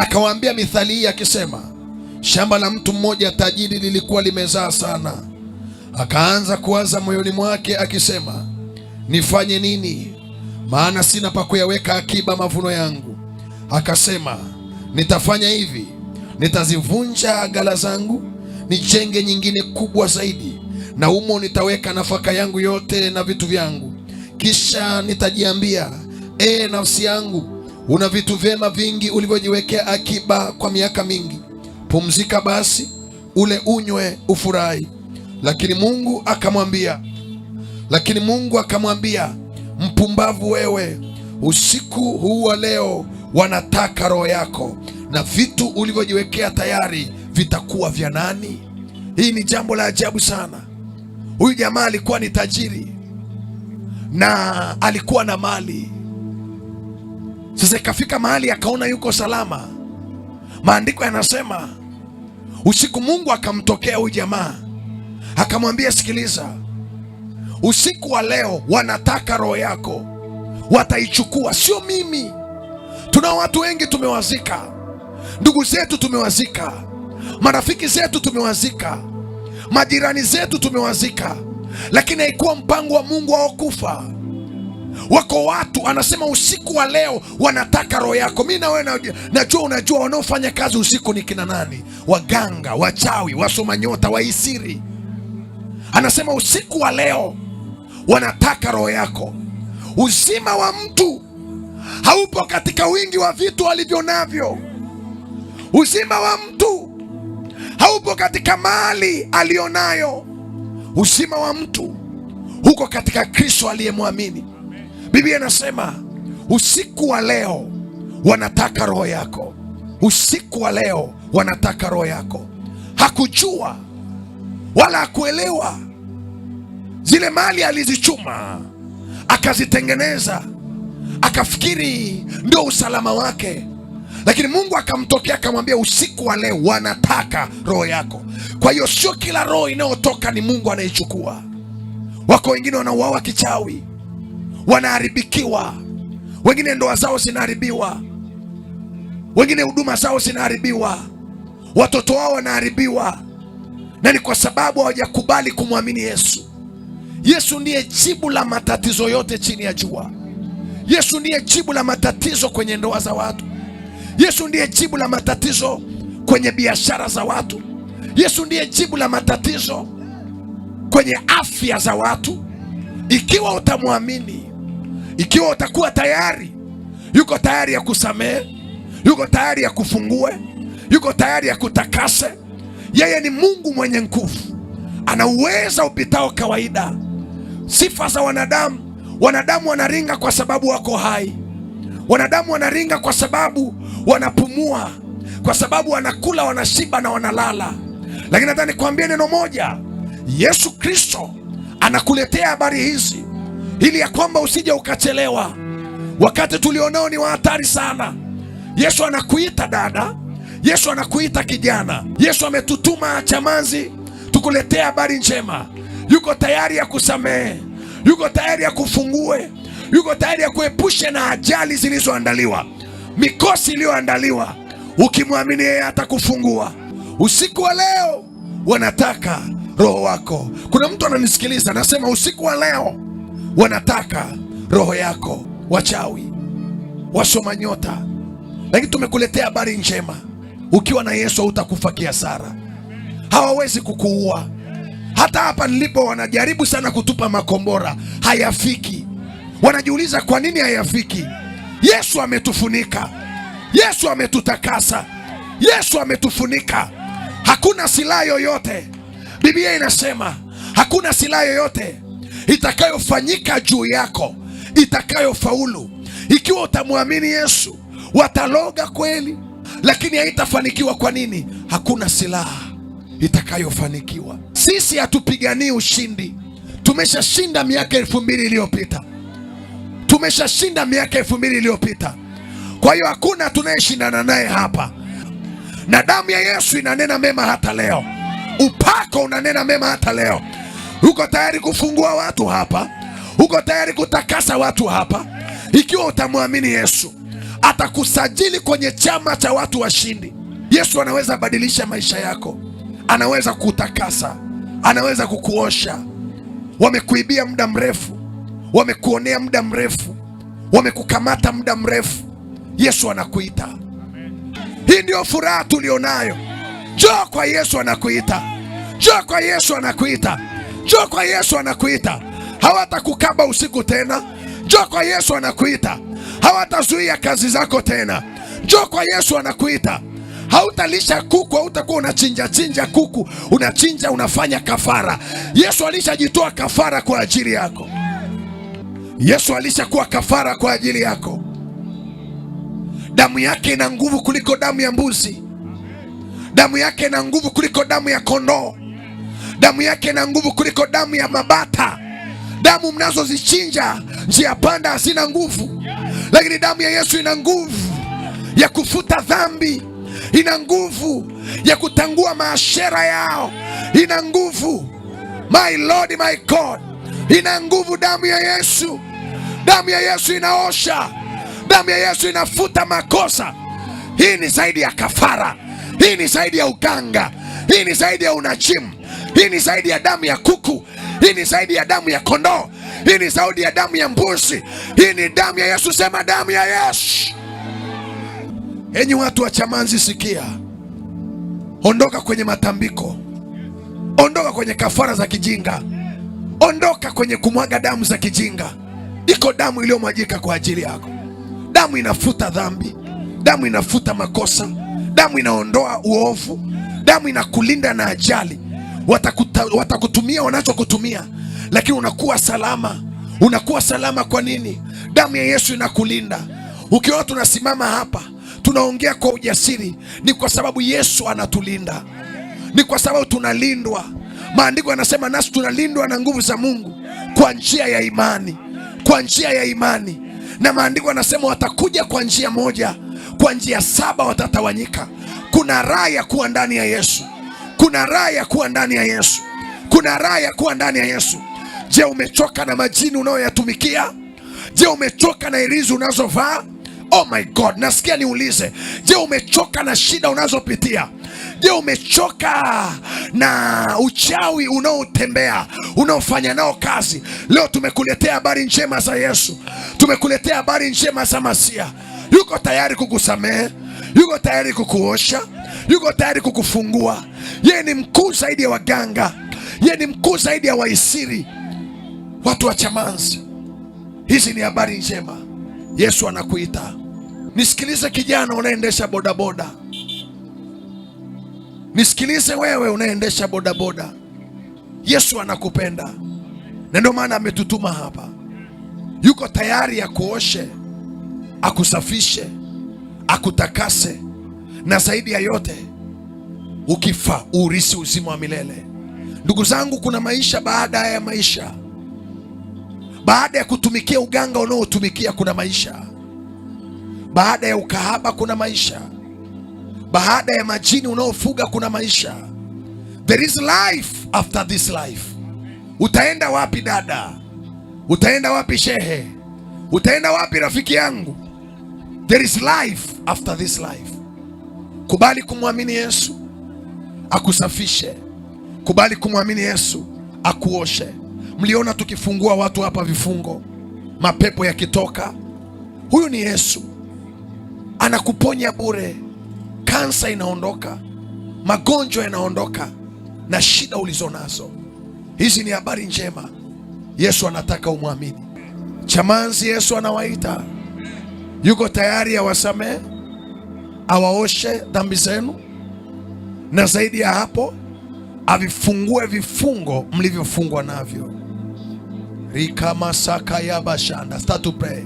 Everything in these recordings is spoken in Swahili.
Akawaambia mithali hii akisema, shamba la mtu mmoja tajiri lilikuwa limezaa sana. Akaanza kuwaza moyoni mwake akisema, nifanye nini? Maana sina pa kuyaweka akiba mavuno yangu. Akasema, nitafanya hivi, nitazivunja ghala zangu, nijenge nyingine kubwa zaidi, na humo nitaweka nafaka yangu yote na vitu vyangu. Kisha nitajiambia, nafsi yangu, una vitu vyema vingi ulivyojiwekea akiba kwa miaka mingi. Pumzika basi, ule, unywe, ufurahi. Lakini Mungu akamwambia, mpumbavu wewe, usiku huu wa leo wanataka roho yako, na vitu ulivyojiwekea tayari vitakuwa vya nani? Hii ni jambo la ajabu sana. Huyu jamaa alikuwa ni tajiri na alikuwa na mali. Sasa ikafika mahali akaona yuko salama. Maandiko yanasema usiku Mungu akamtokea huyu jamaa akamwambia, sikiliza, usiku wa leo wanataka roho yako, wataichukua, sio mimi. Tuna watu wengi tumewazika, ndugu zetu tumewazika, marafiki zetu tumewazika, majirani zetu tumewazika, lakini haikuwa mpango wa Mungu wao kufa. Wako watu anasema usiku wa leo wanataka roho yako. Mimi na wewe najua, unajua wanaofanya kazi usiku ni kina nani? Waganga, wachawi, wasoma nyota, waisiri. Anasema usiku wa leo wanataka roho yako. Uzima wa mtu haupo katika wingi wa vitu alivyo navyo. Uzima wa mtu haupo katika mali alionayo. Uzima wa mtu huko katika Kristo aliyemwamini. Biblia inasema usiku wa leo wanataka roho yako. Usiku wa leo wanataka roho yako. Hakujua wala hakuelewa zile mali alizichuma akazitengeneza, akafikiri ndio usalama wake, lakini Mungu akamtokea akamwambia, usiku wa leo wanataka roho yako. Kwa hiyo sio kila roho inayotoka ni Mungu anaichukua. Wako wengine wanauawa kichawi, wanaharibikiwa, wengine ndoa zao zinaharibiwa, wengine huduma zao zinaharibiwa, watoto wao wanaharibiwa, na ni kwa sababu hawajakubali kumwamini Yesu. Yesu ndiye jibu la matatizo yote chini ya jua. Yesu ndiye jibu la matatizo kwenye ndoa za watu. Yesu ndiye jibu la matatizo kwenye biashara za watu. Yesu ndiye jibu la matatizo kwenye afya za watu. Ikiwa utamwamini, ikiwa utakuwa tayari, yuko tayari ya kusamehe, yuko tayari ya kufungue, yuko tayari ya kutakase. Yeye ni Mungu mwenye nguvu, ana uweza upitao kawaida. Sifa za wanadamu, wanadamu wanaringa kwa sababu wako hai. Wanadamu wanaringa kwa sababu wanapumua, kwa sababu wanakula, wanashiba na wanalala. Lakini nataka nikwambie neno moja, Yesu Kristo anakuletea habari hizi ili ya kwamba usije ukachelewa. Wakati tulionao ni wa hatari sana. Yesu anakuita dada, Yesu anakuita kijana. Yesu ametutuma chamazi tukuletea habari njema. Yuko tayari ya kusamehe, yuko tayari ya kufungue, yuko tayari ya kuepusha na ajali zilizoandaliwa, mikosi iliyoandaliwa. Ukimwamini yeye atakufungua. Usiku wa leo wanataka roho wako. Kuna mtu ananisikiliza, nasema usiku wa leo wanataka roho yako. Wachawi, wasoma nyota, lakini tumekuletea habari njema. Ukiwa na Yesu hutakufa kiasara. Hawawezi kukuua. Hata hapa nilipo wanajaribu sana kutupa makombora, hayafiki. Wanajiuliza kwa nini hayafiki? Yesu ametufunika, Yesu ametutakasa, Yesu ametufunika. Hakuna silaha yoyote, Biblia inasema hakuna silaha yoyote itakayofanyika juu yako itakayofaulu. Ikiwa utamwamini Yesu, wataloga kweli, lakini haitafanikiwa. Kwa nini? Hakuna silaha itakayofanikiwa. Sisi hatupiganii ushindi. Tumeshashinda miaka 2000 iliyopita. Tumeshashinda miaka 2000 iliyopita. Kwa hiyo hakuna tunayeshindana naye hapa. Na damu ya Yesu inanena mema hata leo. Upako unanena mema hata leo. Uko tayari kufungua watu hapa, uko tayari kutakasa watu hapa. Ikiwa utamwamini Yesu, atakusajili kwenye chama cha watu washindi. Yesu anaweza badilisha maisha yako, anaweza kutakasa, anaweza kukuosha. Wamekuibia muda mrefu, wamekuonea muda mrefu, wamekukamata muda mrefu, Yesu anakuita. Hii ndio furaha tulionayo. Njoo kwa Yesu, anakuita. Njoo kwa Yesu, anakuita. Njoo kwa Yesu, anakuita. Hawatakukaba usiku tena. Njoo kwa Yesu, anakuita. Hawatazuia kazi zako tena. Njoo kwa Yesu, anakuita. Hautalisha kuku, hautakuwa unachinja kuku, unachinja unafanya kafara. Yesu alishajitoa kafara kwa ajili yako. Yesu alishakuwa kafara kwa ajili yako. Damu yake ina nguvu kuliko damu ya mbuzi. Damu yake ina nguvu kuliko damu ya kondoo. Damu yake ina nguvu kuliko damu ya mabata. Damu mnazozichinja njia panda hazina nguvu, lakini damu ya Yesu ina nguvu ya kufuta dhambi, ina nguvu ya kutangua maashera yao, ina nguvu, my Lord, my God, ina nguvu damu ya Yesu. Damu ya Yesu inaosha. Damu ya Yesu inafuta makosa. Hii ni zaidi ya kafara. Hii ni zaidi ya uganga. Hii ni zaidi ya unajimu. Hii ni zaidi ya damu ya kuku. Hii ni zaidi ya damu ya kondoo. Hii ni zaidi ya damu ya mbuzi. Hii ni damu ya Yesu. Sema damu ya Yesu. Enyi watu wa Chamanzi, sikia. Ondoka kwenye matambiko. Ondoka kwenye kafara za kijinga. Ondoka kwenye kumwaga damu za kijinga. Iko damu iliyomwagika kwa ajili yako. Damu inafuta dhambi. Damu inafuta makosa. Damu inaondoa uovu. Damu inakulinda na ajali. Watakutumia wanachokutumia, lakini unakuwa salama. Unakuwa salama. Kwa nini? Damu ya Yesu inakulinda. Ukiona tunasimama hapa tunaongea kwa ujasiri, ni kwa sababu Yesu anatulinda. Ni kwa sababu tunalindwa. Maandiko yanasema nasi tunalindwa na nguvu za Mungu kwa njia ya imani. Kwa njia ya imani. Na maandiko yanasema watakuja kwa njia moja, kwa njia 7 watatawanyika. Kuna raha ya kuwa ndani ya Yesu. Kuna raha ya kuwa ndani ya Yesu. Kuna raha ya kuwa ndani ya Yesu. Je, umechoka na majini unayoyatumikia? Je, umechoka na hirizi unazovaa? Oh my God, nasikia niulize. Je, umechoka na shida unazopitia? Je, umechoka na uchawi unaotembea, unaofanya nao kazi? Leo tumekuletea habari njema za Yesu. Tumekuletea habari njema za Masia. Yuko tayari kukusamehe. Yuko tayari kukuosha. Yuko tayari kukufungua. Yeye ni mkuu zaidi ya waganga. Yeye ni mkuu zaidi ya waisiri. Watu wa Chamanzi, hizi ni habari njema. Yesu anakuita. Nisikilize kijana unaendesha bodaboda. Nisikilize wewe unaendesha bodaboda. Yesu anakupenda, na ndio maana ametutuma hapa. Yuko tayari akuoshe, akusafishe, akutakase, na zaidi ya yote, ukifa urisi uzima wa milele. Ndugu zangu, kuna maisha baada ya maisha. Baada ya kutumikia uganga unaotumikia kuna maisha. Baada ya ukahaba kuna maisha. Baada ya majini unaofuga kuna maisha. There is life after this life. Utaenda wapi dada? Utaenda wapi shehe? Utaenda wapi rafiki yangu? There is life after this life. Kubali kumwamini Yesu akusafishe. Kubali kumwamini Yesu akuoshe. Mliona tukifungua watu hapa vifungo, mapepo yakitoka. Huyu ni Yesu. Anakuponya bure. Kansa inaondoka, magonjwa yanaondoka, na shida ulizonazo. Hizi ni habari njema. Yesu anataka umwamini. Chamanzi, Yesu anawaita. Yuko tayari awasamehe, awaoshe dhambi zenu, na zaidi ya hapo avifungue vifungo mlivyofungwa navyo. Rikama saka ya bashanda. Start to pray.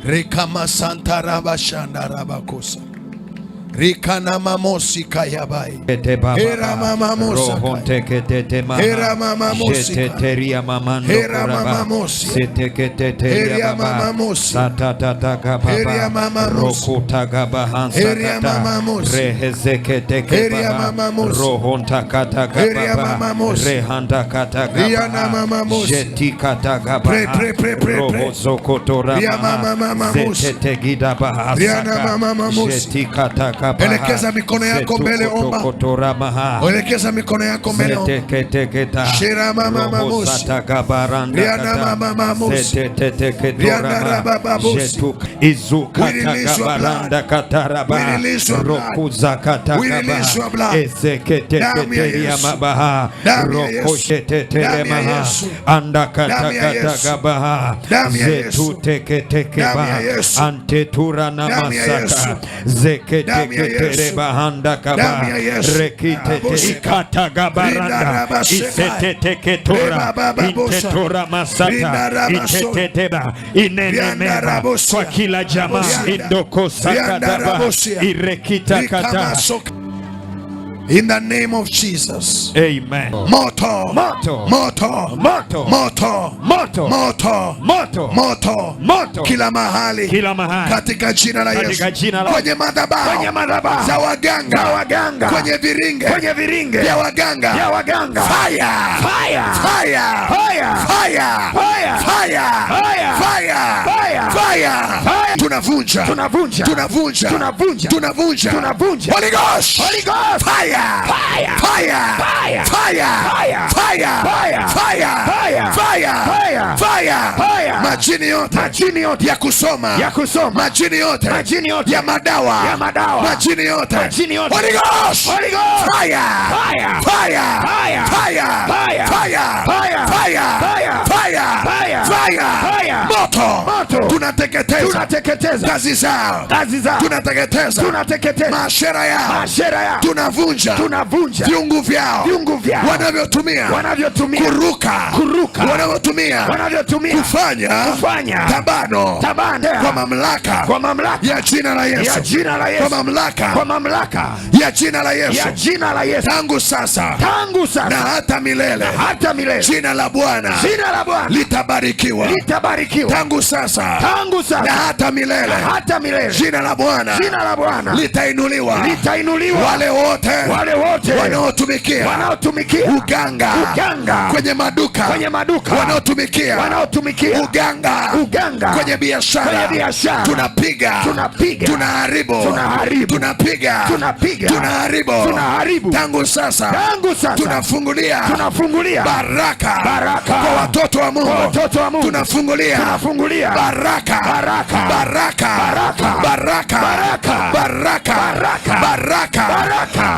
Rikama santa rabashanda rabakosa. Rikana mamosi kayabai. Hera mama mosa. Hera mama mosi. Hera mama mosi. Hera mama mosi. Hera mama mosi. Hera mama mosi. Hera mama mosi. Hera mama mosi. Rehanda kata Riana mama mosi. Pray. Riana mama mosi. Riana mama mosi. Elekeza mikono yako mbele, omba. Elekeza mikono yako mbele, omba. Shira mama mamusi. Riana mama mamusi. Riana raba babusi. We release your blood. We release your blood. We release your blood. Damu ya Yesu. Damu ya Yesu. Damu ya Yesu. Damu ya Yesu. Damu ya Yesu. Damu ya Yesu. Antetura na masaka. Zekete bahanda kaba rekite ikata gabaranda isete ketora intetora masata iteteba inenemeba kwa kila jamaa indoko sakata irekita kata. In the name of Jesus. Amen. Moto. Moto. Moto. Moto. Moto. Moto. Moto. Moto. Moto. Moto. Kila mahali. Kila mahali. Katika jina la Yesu. Kwenye madhabahu. Kwenye madhabahu. Za waganga. Za waganga. Kwenye viringe. Kwenye viringe. Ya waganga. Ya waganga. Fire. Fire. Fire. Fire. Fire. Fire. Fire. Fire. Fire. Fire. Fire. Fire. Tunavunja. Tunavunja. Tunavunja. Tunavunja. Tunavunja. Tunavunja. Holy Ghost. Holy Ghost. Fire. Fire. Fire. Fire. Fire. Fire. Fire. Fire. Fire. Fire. Fire. Fire. Fire. Fire. Majini yote. Majini yote Ya kusoma. ya kusoma. Majini yote. Majini yote ya madawa. ya madawa. Majini yote. Majini yote. Holy Ghost. Holy Ghost. Fire. Fire. Fire. Fire. Fire. Fire. Fire. Fire. Fire. Fire. Fire. Fire. Fire. Fire. Moto. Moto. Tunateketeza. Tunateketeza kazi zao. kazi zao. Tunateketeza. Tunateketeza maashara yao. maashara yao. Tunavunja. Tunavunja viungu vyao. viungu vyao. Wanavyotumia. Kuruka. Wanavyotumia. Kufanya tabano. Kwa mamlaka. Ya jina la Yesu. Kwa mamlaka. Ya jina la Yesu. Tangu sasa. Na hata milele. Jina la Bwana litabarikiwa. Tangu sasa. Na hata milele. Jina la Bwana litainuliwa. Wale wote wanaotumikia uganga kwenye maduka wanaotumikia uganga kwenye biashara, tunapiga, tunaharibu, tunaharibu. Tangu sasa tunafungulia baraka kwa watoto wa Mungu. Tunafungulia baraka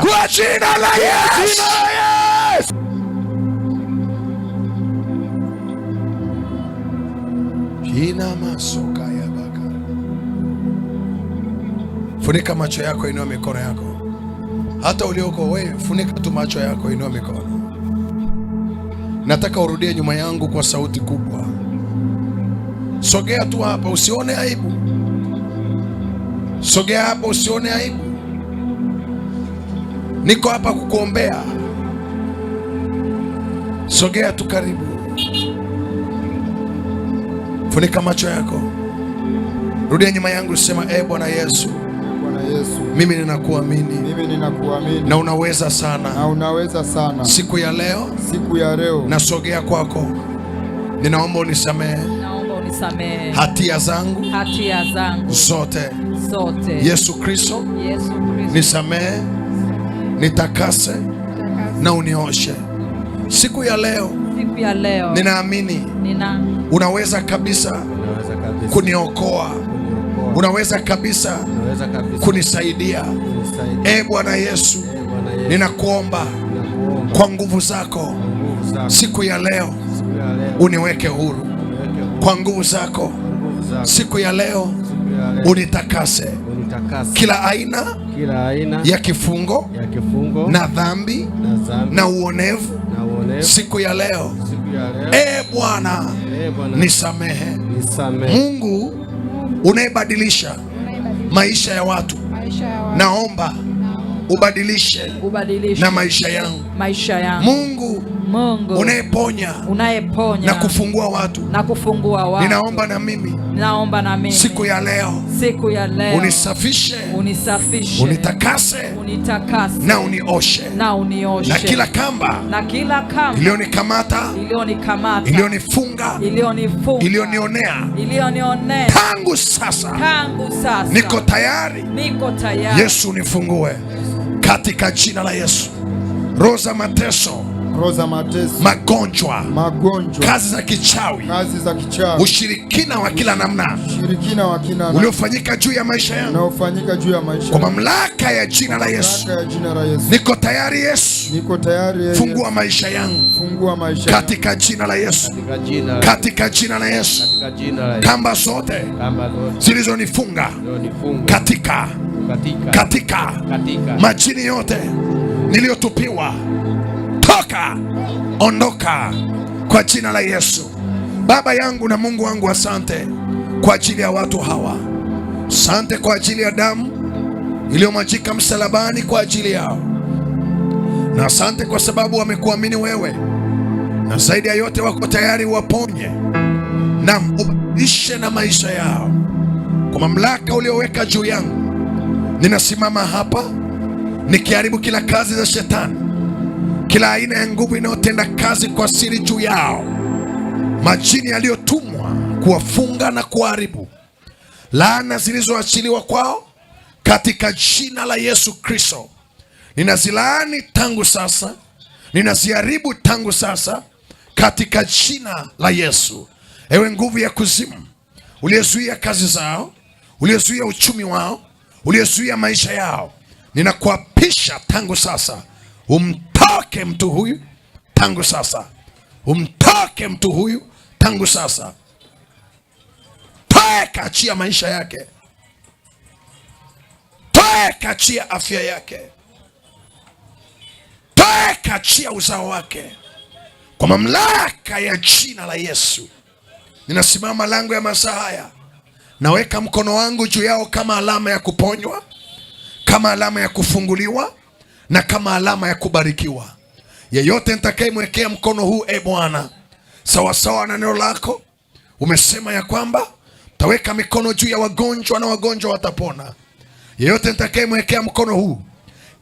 kwa jina la Yesu. Jina masoka ya baka. Funika macho yako, inua mikono yako. Hata ulioko wewe, funika tu macho yako, inua mikono. Nataka urudie nyuma yangu kwa sauti kubwa. Sogea tu hapa, usione aibu. Sogea hapa, usione aibu. Niko hapa kukuombea. Sogea tu karibu. Funika macho yako. Rudia nyuma yangu, sema Bwana Yesu. Mimi ninakuamini. Na unaweza sana. Siku ya leo. Nasogea kwako. Ninaomba unisamehe. Hatia zangu. Zote. Yesu Kristo. Nisamehe. Nitakase. Na unioshe. Siku ya leo. Ninaamini. Unaweza kabisa kuniokoa. Unaweza kabisa kunisaidia. Bwana Yesu, ninakuomba kwa nguvu zako siku ya leo uniweke huru. Kwa nguvu zako siku ya leo unitakase kila aina ya kifungo na dhambi na uonevu. Siku ya leo Bwana nisamehe. Mungu unayebadilisha maisha ya watu, naomba ubadilishe na maisha yangu. Mungu unayeponya na kufungua watu, ninaomba na mimi siku ya leo unisafishe, unitakase na unioshe na kila kamba iliyonikamata, iliyonifunga, iliyonionea. Tangu sasa niko tayari. Yesu unifungue katika jina la Yesu. Roho za mateso, magonjwa, kazi za kichawi, ushirikina wa kila namna uliofanyika juu ya maisha yangu, kwa mamlaka ya jina la Yesu, niko tayari. Yesu, fungua maisha yangu katika jina la Yesu, katika jina la Yesu. Kamba zote zilizonifunga katika majini yote niliyotupiwa, toka, ondoka kwa jina la Yesu. Baba yangu na Mungu wangu, asante kwa ajili ya watu hawa. Asante kwa ajili ya damu iliyomwagika msalabani kwa ajili yao, na asante kwa sababu wamekuamini wewe, na zaidi ya yote wako tayari waponye na ubadilishe na maisha yao. Kwa mamlaka ulioweka juu yangu, ninasimama hapa nikiharibu kila kazi za shetani, kila aina ya nguvu inayotenda kazi kwa siri juu yao, majini yaliyotumwa kuwafunga na kuharibu, laana zilizoachiliwa kwao katika jina la Yesu Kristo, ninazilaani tangu sasa, ninaziharibu tangu sasa katika jina la Yesu. Ewe nguvu ya kuzimu uliyezuia kazi zao, uliyezuia uchumi wao, uliyezuia maisha yao, ninakuapisha tangu sasa, umtoke mtu huyu tangu sasa, umtoke mtu huyu tangu sasa. Toka, achia maisha yake, toka, achia afya yake, toka, achia uzao wake, kwa mamlaka ya jina la Yesu. Ninasimama lango ya masaa haya, naweka mkono wangu juu yao kama alama ya kuponywa, kama alama ya kufunguliwa, na kama alama ya kubarikiwa. Yeyote nitakayemwekea mkono huu, Bwana, sawasawa na neno lako, umesema ya kwamba taweka mikono juu ya wagonjwa na wagonjwa watapona. Yeyote nitakayemwekea mkono huu,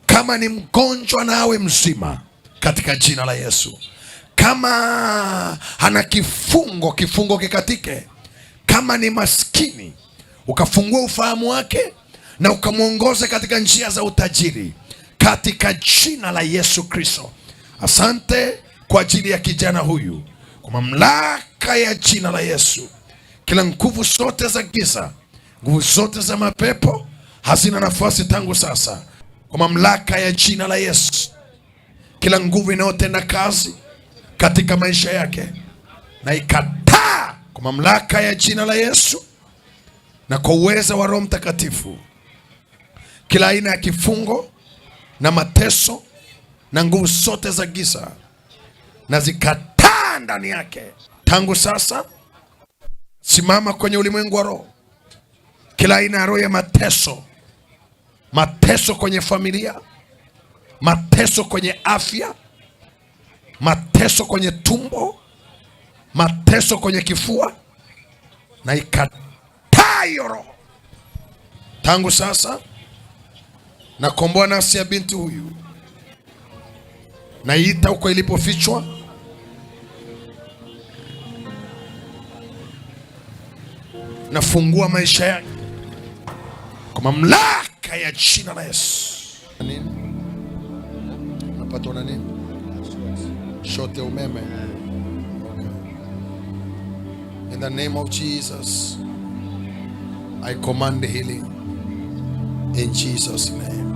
kama ni mgonjwa na awe mzima katika jina la Yesu. Kama ana kifungo, kifungo kikatike. Kama ni maskini, ukafungua ufahamu wake na ukamwongoze katika njia za utajiri katika jina la Yesu Kristo. Asante kwa ajili ya kijana huyu, kwa mamlaka ya jina la Yesu. Kila nguvu zote za giza, nguvu zote za mapepo hazina nafasi tangu sasa, kwa mamlaka ya jina la Yesu. Kila nguvu inayotenda kazi katika maisha yake na ikataa kwa mamlaka ya jina la Yesu na kwa uweza wa Roho Mtakatifu. Kila aina ya kifungo na mateso na nguvu zote za giza na zikataa ndani yake tangu sasa. Simama kwenye ulimwengu wa roho. Kila aina ya roho ya mateso, mateso kwenye familia, mateso kwenye afya, mateso kwenye tumbo, mateso kwenye kifua, na ikataa hiyo roho tangu sasa. Nakomboa nafsi ya binti huyu, naiita huko ilipofichwa, nafungua maisha yake kwa mamlaka ya jina la Yesu. Nini? Unapatwa na nini? Shote umeme. In the name of Jesus, I command healing in Jesus' name.